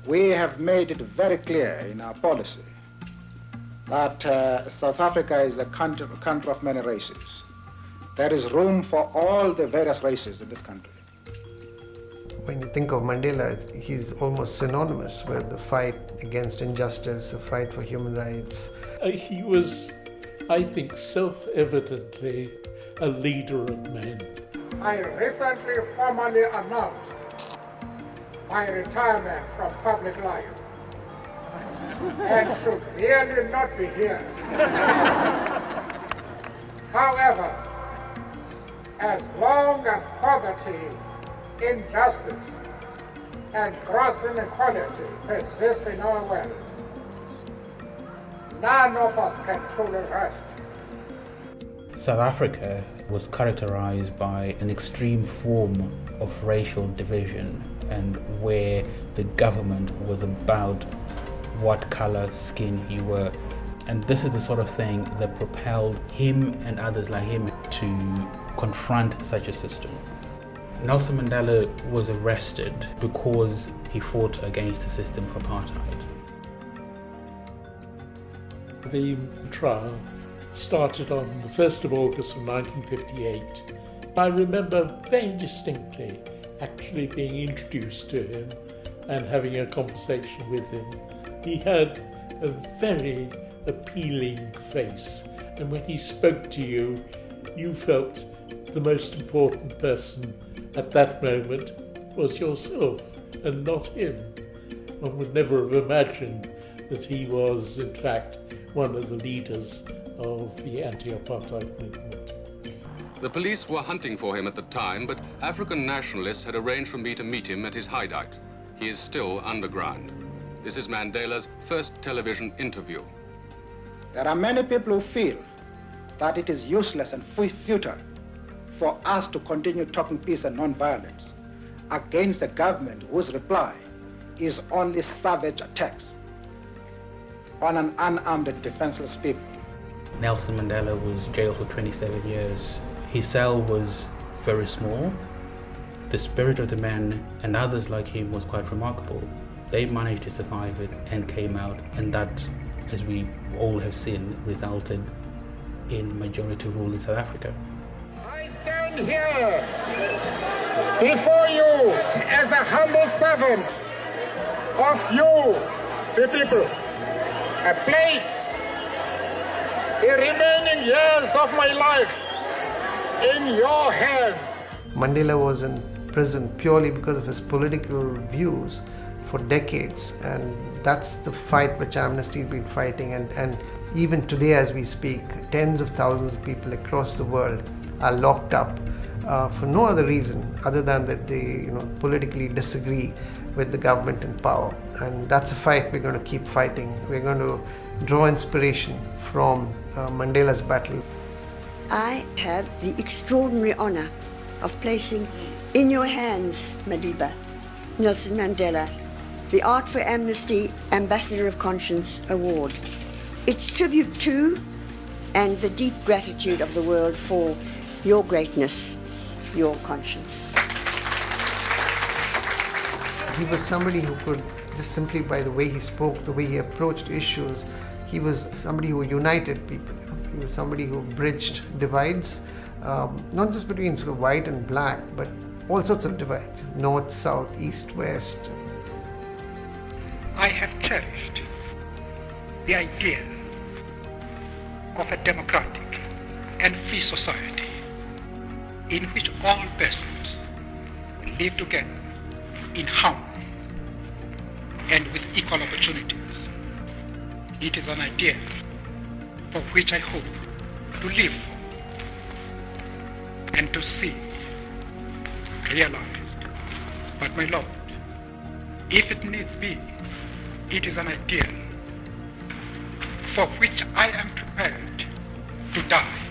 we have made it very clear in our policy that South Africa is a country of many races. There is room for all the various races in this country. When you think of Mandela, he's almost synonymous with the fight against injustice, the fight for human rights. He was, I think, self-evidently a leader of men. I recently formally announced my retirement from public life and should really not be here. However, as long as poverty, injustice, and gross inequality persist in our world, none of us can truly rest. South Africa was characterized by an extreme form of racial division, and where the government was about what color skin you were. And this is the sort of thing that propelled him and others like him to confront such a system. Nelson Mandela was arrested because he fought against the system of apartheid. The trial started on the 1st of August of 1958. I remember very distinctly actually being introduced to him and having a conversation with him. He had a very appealing face, and when he spoke to you, you felt the most important person at that moment was yourself and not him. One would never have imagined that he was, in fact, one of the leaders of the anti-apartheid movement. The police were hunting for him at the time, but African nationalists had arranged for me to meet him at his hideout. He is still underground. This is Mandela's first television interview. There are many people who feel that it is useless and futile for us to continue talking peace and non-violence against a government whose reply is only savage attacks on an unarmed and defenseless people. Nelson Mandela was jailed for 27 years. His cell was very small. The spirit of the man and others like him was quite remarkable. They managed to survive it and came out, and that, as we all have seen, resulted in majority rule in South Africa. I stand here before you as a humble servant of you, the people. I place the remaining years of my life in your hands. Mandela was in prison purely because of his political views for decades, and that's the fight which Amnesty has been fighting, and even today as we speak, tens of thousands of people across the world are locked up for no other reason other than that they politically disagree with the government in power. And that's a fight we're going to keep fighting. We're going to draw inspiration from Mandela's battle. I had the extraordinary honor of placing in your hands, Madiba, Nelson Mandela, the Art for Amnesty Ambassador of Conscience Award. It's tribute to and the deep gratitude of the world for your greatness, your conscience. He was somebody who could, just simply by the way he spoke, the way he approached issues, he was somebody who united people. He was somebody who bridged divides, not just between sort of white and black, but all sorts of divides, north, south, east, west. I have cherished the idea of a democratic and free society in which all persons live together in harmony and with equal opportunities. It is an idea for which I hope to live and to see realized. But my Lord, if it needs be, it is an ideal for which I am prepared to die.